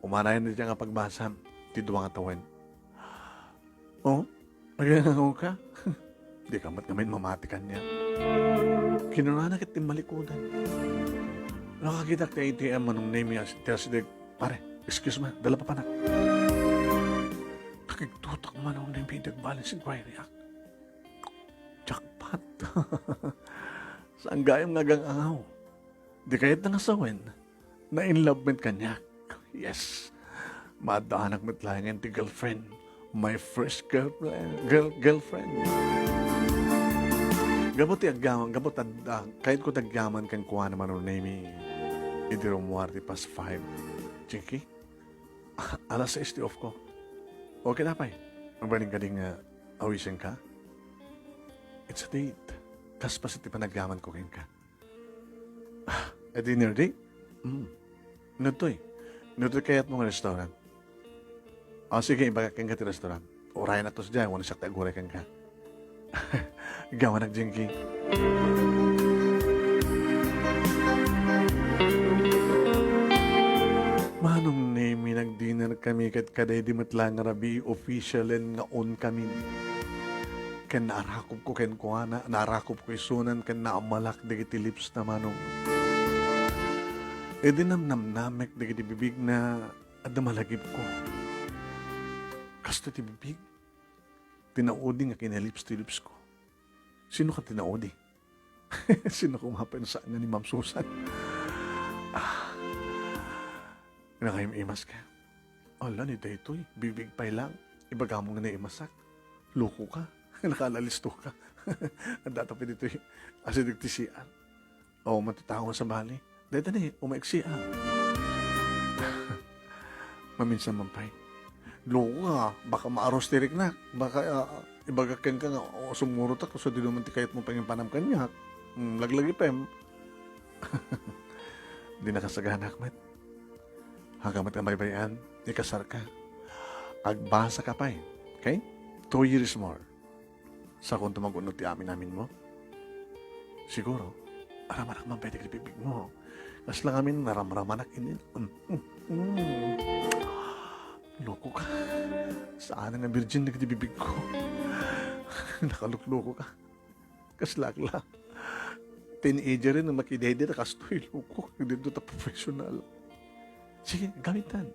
Umanayan na dyan nga pagbasa, tiduwa nga tawen. Oh, nagangangong ka? Di ka mat ngamin mamatikan niya. Kinunanak at timalikudan. Nakakita ka ATM manong name niya, siya pare, excuse me, dala pa panak. Nakiktutak manong name niya, balance inquiry act. Jackpot. Saan gayam nga gangangaw? Di kahit nangasawin, na in love met kanya. Yes, madaanak met lang ti girlfriend. My first girlfriend. Gabot ti agyaman, kahit ko tagyaman kan kuha naman o name idirumuar ti pas 5. Jinky, alas 6 off ko. Okay na pa eh. Ang baling kading awisin ka? It's a date. Kas pa sa ti panagyaman ko kin ka. A dinner date? Nutoy. Nutoy kayat mong restaurant. O sige, ibaga kang ka ti restaurant. Urayan na tos dyan, wala siya taguray kang ka. Gawa nag Jinky. Manong name nag-dinner kami kat kaday di matlang rabi official and nga on kami. Kan narakop ko ken kuana, narakop ko isunan kan naamalak digiti lips na manong. E dinamnamek digiti bibig na adamalagip ko. Kasto ti bibig. Tinaudi nga kinalips ti lips ko. Sino ka tinaudi? Sino kumapin saan nga ni Ma'am Susan? Nakaimas ka. Ala, ni Daytoy, bibig pa'y lang. Ibaga mo nga na imasak. Loko ka. Nakalalisto ka. Ang datapin dito asidig ti siyan. O, matitawang sa bali. Dahil na umaiksiyan. Maminsan man pa'y. Loko ka. Baka maaros tirik na. Baka ibagakin ka nga. O, sumurot ako. So, di naman ti kahit mo pangipanam kanya. Laglagi pa. Di nakasaganak, met. Hagamat ka baybayan, ikasar ka. Agbasa ka pa eh. Okay? 2 years more. Sa kung tumagunod ti amin namin mo. Siguro, aramanak man pwede bibig mo. Mas lang amin naramramanak inin. Loko ka. Saan nga virgin na bibig ko? Nakalukloko ka. Kaslakla. Teenager rin na makidede na kastoy. Loko. Hindi doon ta professional. Sige, gamitan.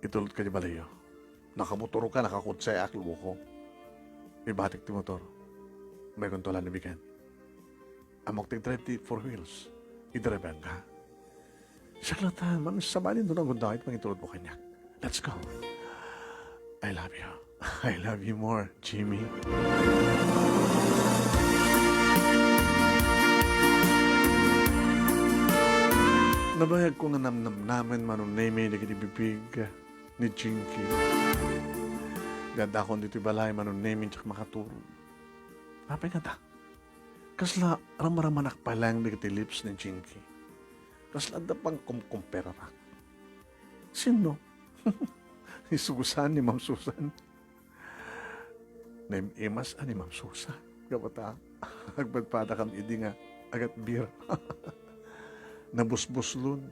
Itulot ka di balayo. Nakamotoro ka, nakakutsay aklo ko. Ibatik ti motor. May kontolan na bigan. Amok tig-drive ti 4 wheels. I-drive ka. Saklatan, mamisabalin doon ang gundakit pang itulot mo kanya. Let's go. I love you. I love you more, Jimmy. Nabayag ko nga namnam namin manong name na bibig ni Jinky. Dadakon dito balay manong name tsaka makaturo. Apay nga ta. Kasla ramaramanak pa lang dito lips ni Jinky. Kasla da pang kumpera rak. Sino? Isugusan ni Ma'am Susan. Name Imas ani Ma'am Susan. Gapata. Agpadpada kam idi nga agat beer. Nabusbuslon.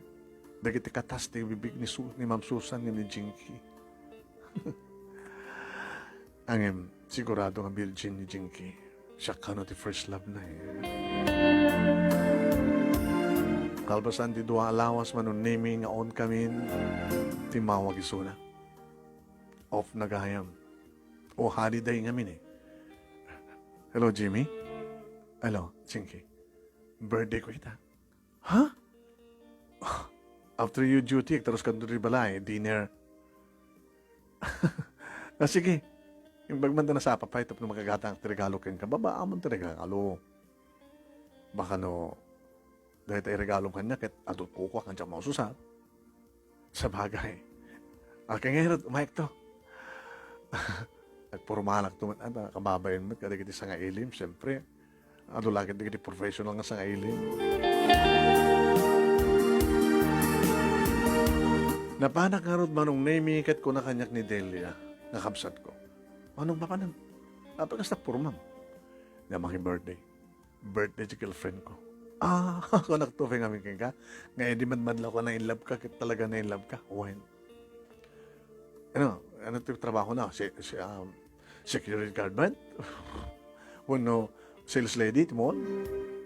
Dagiti katas ti bibig ni Ma'am Susan ni Jinky. sigurado nga virgin ni Jinky. Siya ka no ti first love na eh. Kalbasan ti dua alawas manun naming nga on kamin, ti mawag isuna. Off nagahayam. O holiday ngamin eh. Hello, Jimmy? Hello, Jinky. Birthday ko ita. Ha? After you duty, terus kan doon balay, dinner. Sige. Yung bagman na sa papay, tapos na magagatang regalo ken ka, babaan mo regalo. Baka no, dahil tayo regalo kanya, kahit adult ko ko, kanya maususap. Sa bagay. Okay ngayon, umayag to. Nagpurmalak to, kababayan mo, kada kiti sa nga ilim, siyempre. Ano lagi kiti professional nga sa nga ilim. Napanak nga rin manong name kat ko na kanyak ni Delia, nakabsat ko. Manong papanan? Apagas na purmam. Nga maki birthday. Birthday si girlfriend ko. Ako naktufing kami ka. Ngayon di madmadla ko na in love ka, kit talaga na in love ka. When? Ano ito trabaho na? Security guard ba? Bueno, sales lady, timon?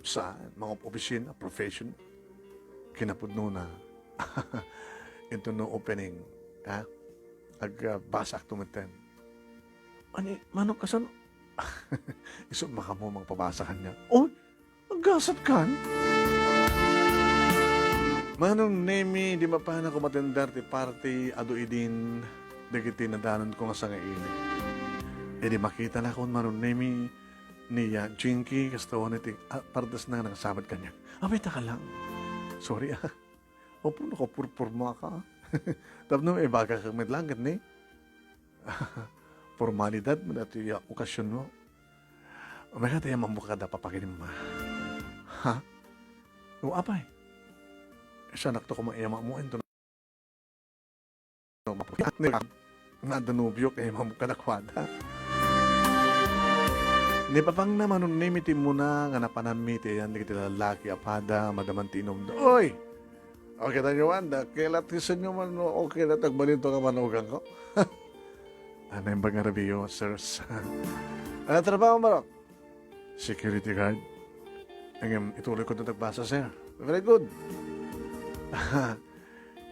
Sa mga opisina, profession. Kinapudno na. Ito no opening, ha? Agbasak tumiten. Ani, manong kasan? Isog baka mo mang pabasakan niya. Oh, aggasat kan? Manong nemi, di mapana ko matendar ti party, ado idin, dagiti nadanon ko nga sa nga ini. E di makita na kung manong nemi, niya, Jinky, kastawa na ti, pardas na nakasabat kanya. Abay, taka lang. Sorry Opo, nakapurpurma ka. Tapos naman, baga kang medlangat ni. Formalidad mo dati yung okasyon mo. Umaya tayo mambuka da papakinim mo. Ha? O apay. Siya nakto ko mga iyama mo. Ito na mapukat nila. Nga danubyo kaya mamuka na kwada. Ni papang naman nung nimitin mo na nga napanamiti yan. Hindi kita lalaki apada, madamantinom. Oy! Okay na nyo, Wanda. Kailat kisan nyo man, okay na tagbalito ka manugang ko. Ano yung bagang review, sirs? Ano trabaho mo, security guard. Ang ituloy ko na tagbasa, sir. Very good.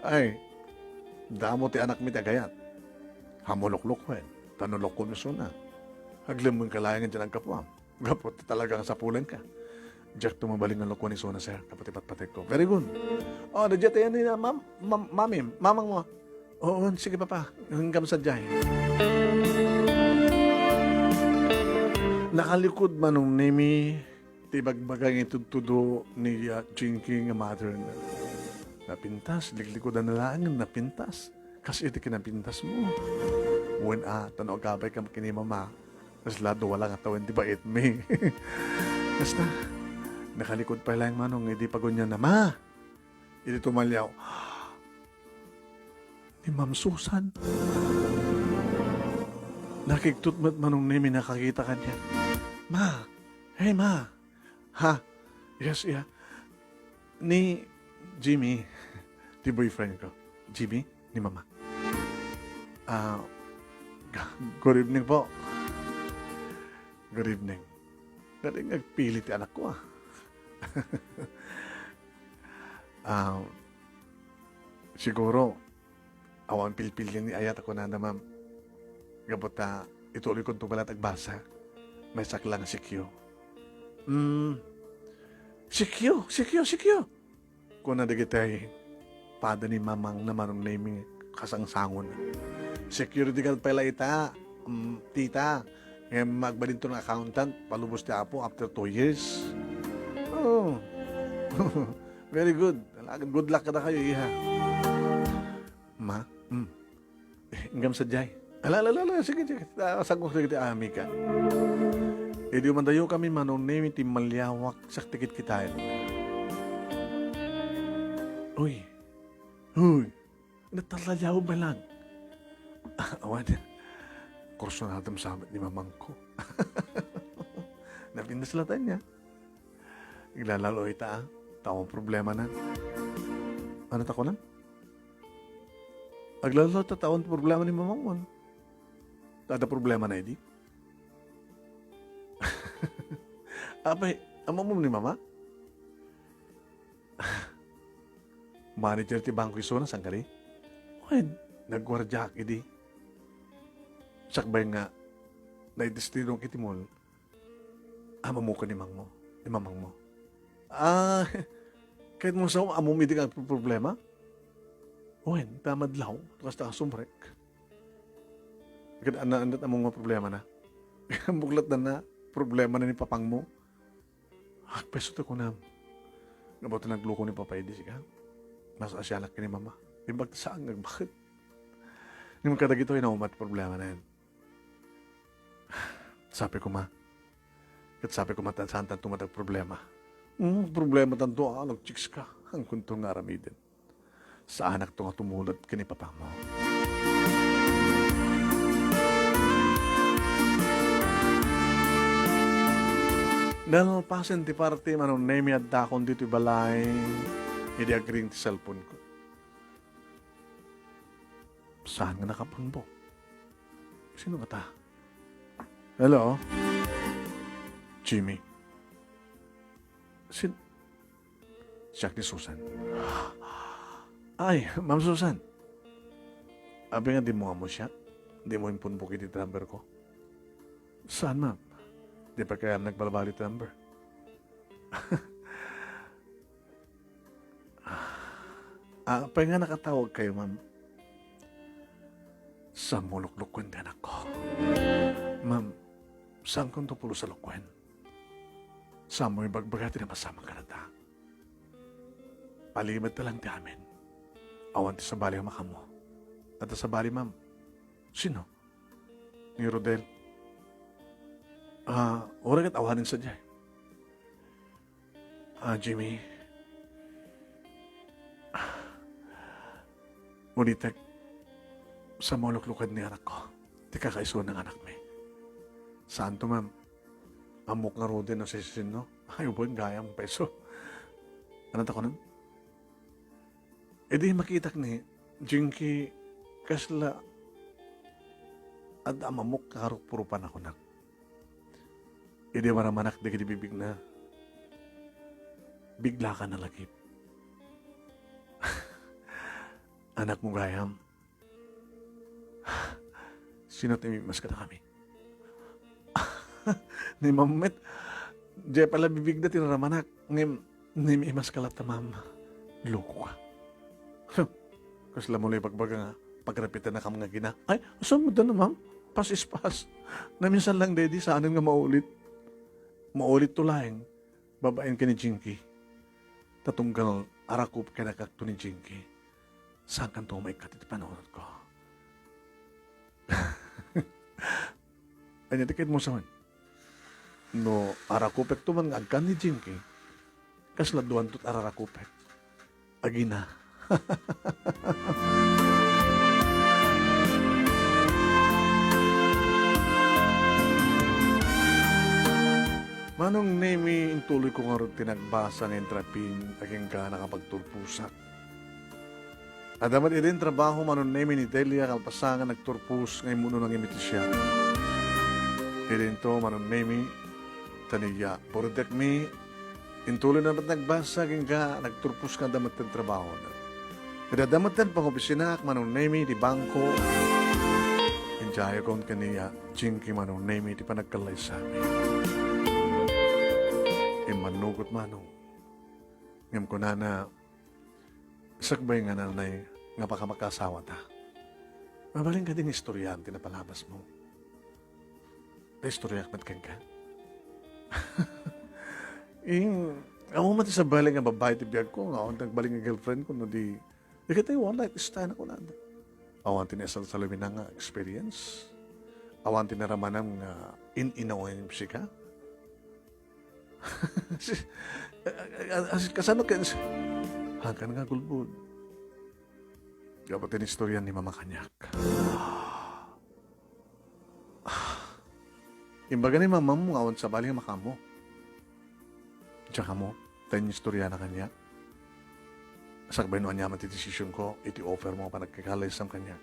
Ay, damo ti anak mi tagayat. Hamulok-lok ko Tanulok ko miso na. Haglim mong kalayangan dyan ang kapwa. Gapot talagang sapulan ka. Jack tumabaling ng loko ni Sona, sir. Kapatid-patid ko. Very good. Oh, nadya tayo na, mami, mamang mo. Oo, sige papa. Hanggang sa dyan. Nakalikod man nung nemi, tibagbagang itutudo ni Jinky nga mother na. Napintas, liklikodan na lang ang napintas. Kasi iti kinapintas mo. When tanaw gabay ka makini mama. Mas lado wala nga tawin, di ba it me? Basta, nakalikod pa lang manong, hindi pa ganyan na, ma! Hindi tumalyaw. Ni Ma'am Susan. Nakikitutmat manong nimi nakakita ka niya. Ma! Hey, ma! Ha? Yes, yeah. Ni Jimmy, di boyfriend ko. Jimmy, ni mama. Good evening po. Good evening. Galing nagpilit yung anak ko siguro awan pilpil yan ni ayat ako na ma'am. Gabot ituloy kong tumalat agbasa. May saklang sikyo. Sikyo. Kung nadigitay, pada ni mamang naman ang naming kasangsangon. Security guard pala ita, tita. Magbalin to ng accountant, palubos ti apo after 2 years. Oh. Very good. Good luck ka na kayo, iha. Ma? Ingam sa jay. Alala, sige. Sagok sa kita, ka. E di umandayo kami manong name ti malyawak sa tikit kita. Uy. Natalayaw ba lang? Awan. Kurso na natin sabat ni mamang ko. Napindaslatan niya. Iglalalo ita Tawang problema na. Ano ta ko na? Aglalalo ta taon problema ni mamang mo. Ada problema na edi. Apay, amo mo ni mama? Manager ti bangko iso na sangkali? Wen, nagwardyak edi. Sakbay nga, naidestinong kiti mo, ama mo ka ni mamang mo. Kahit mo sa amo midi ka problema? Wen, tamadlaw, basta sumrek. Kahit anat among mga problema na. Buklat na problema na ni papang mo. Peso to ko na. Ngabato nagluko ni Papa Edi siya. Mas asyanak ka ni Mama. Imbag saan bakit? Hindi mo kadag ito inaumat problema na yan. Sabi ko sabi ko saan tanto matag problema. Problema tanto nag-chicks ka. Ang kuntong nga ramidin. Sa anak to nga tumulad ka ni Papa mo. Nalpasin ti parte manong nemi at dakon dito balay. Hindi agring ti cellphone ko. Saan nga nakapunbo? Sino ka ta? Hello? Jimmy. Siya ni Susan. Ay, Ma'am Susan. Abi nga di mo siya. Di mo yung punbukit yung number ko. Saan, ma'am? Di pa kaya nagbalabali yung number? Pa nga nakatawag kayo, ma'am. Sa muluk-lukwen din ako. Ma'am, saan kong tupulo sa lukwen? Sa mo yung bagbagati na masama ka na ta. Palimad na lang di amin. Awan ti sa bali ang makamo. At sa bali, ma'am. Sino? Ni Rodel. Orang at awanin sa dyan. Jimmy. Unitek. Sa muluk-lukad ni anak ko. Di kakaiso ng anak may. Saan to, ma'am? Amok nga Rodel na sisin, no? Ayaw po yung gayang peso. Ano ta ko nun? E di makitak ni Jinky kasla at amamok karuk-purupan ako nak. E di maramanak di bibig na bigla ka na lagip. Anak mo gayam. Sino timimas ka na kami? Ni Mamet, di pala bibig na tinaramanak. Ni imas ka lata, ma'am. Loko ka. Kasla mo lang pagbaga nga, pagrapitan na ka mga gina. Ay, saan mo na, ma'am? Pas is pas. Na minsan lang, daddy, saan nga maulit? Maulit to lang. Babain ka ni Jinky. Tatunggal, arakup ka na kakto ni Jinky. Saan kan to may katit panahon ko? Ay, natikit mo sa man. No, arakupek to man agkan ni Jinky. Kasla duwan to't ararakupek. Agina. Manong nemi intuloy ko nga rin tinagbasa ng trapin aging ka nakapagturpusak. Adamat irin trabaho manong nemi ni Delia kalpasangan nagturpus ngay muno ng imitasya. Irin to manong nemi taniya puritek mi intuloy na ba't nagbasa aging ka nagturpus ka damat ng trabaho na. Kada damatan pang opisina manong nemi di bangko. Enjaya kon kaniya Jinky manong nemi di panagkalay sa amin. Manugot manong. Ngam ko na sakbay nga nanay nga pakamakasawa ta. Mabaling ka din istoryan tinapalabas mo. Istorya akmat kang ka. Amo mati sa baling nga babae ti biyag ko nga nagbaling nga girlfriend ko no di kita yung one night stand ako na. Awan tinasal sa lumin nga experience. Awan tinaramanam nga in-inawain siya ka. Kasano ka hangkan nga gulbud. Gabatin istoryan ni Mama Kanyak. Imbaga ni Mama mo awan sa bali nga makamo. Tsaka mo, tayo istorya na kanya. Sakbay noon niya matidesisyon ko, iti-offer mo pa nagkakalay sa kanya.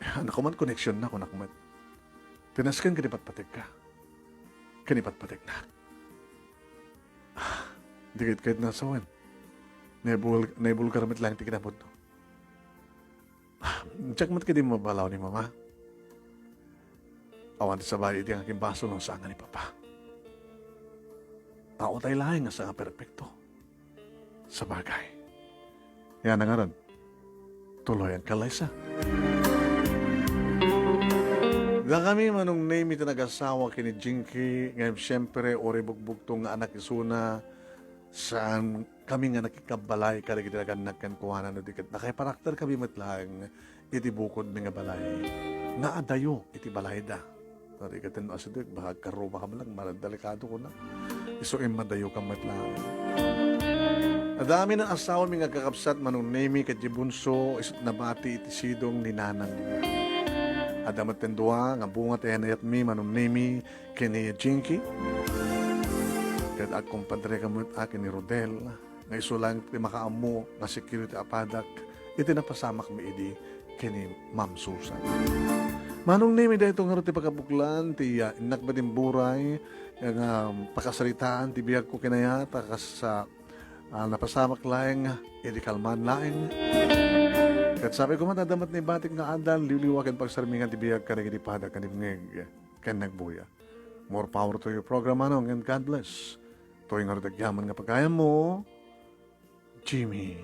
Anak ko man, koneksyon na ko nakmat. Tinaskan kanipat-patik ka. Kanipat-patik na. Dikit kahit nasawan. Naibul karamit lang tikinabot no. Tsak mat ka di mabalaw ni mama. Awan sa bahay di ang aking baso ng sanga ni papa. Tao tayo lahat nga sa perpekto. Sa bagay. Yan na nga ron. Tuloy ang kalaysa. Da kami manong name ito nag-asawa kini Jinky, ngayon siyempre ori bugbugtong nga anak isuna saan kami nga nakikabalay kada kita nagkan kuhanan no dikat na kay parakter kami matlang iti bukod nga balay nga adayo iti balay da tadi katen asidek bahag karo baka malang delikado ko na iso madayo ka matlang adami ng asawa mi nga kakapsat manong name ket jibunso isut nabati iti sidong ni nanang adamat tendua nga bunga tayo na yatmi manong name kini Jinky ket akong padre kamut akin ni Rodel nga iso lang ti makaamu nga security apadak iti napasamak mi idi kini Ma'am Susan. Manong name dahito nga ti pagkabuklan ti inak ba din buray nga pakasalitaan ti biyag ko kinaya takas sa napasamak laeng idi kalman laeng. Ket sabi ko matadamat ni batik nga adan liwliwaken pagsarmingan ti biyag kanang idi padak kanimngeg ken nagbuya. More power to your program manong and God bless. Tuwing nga dagyaman nga pagkaya mo, Jimmy.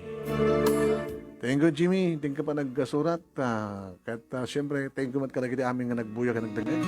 Thank you, Jimmy. Thank you pa nagsurat. Siyempre, thank you mat ka na amin nga nagbuya ka nagdagay.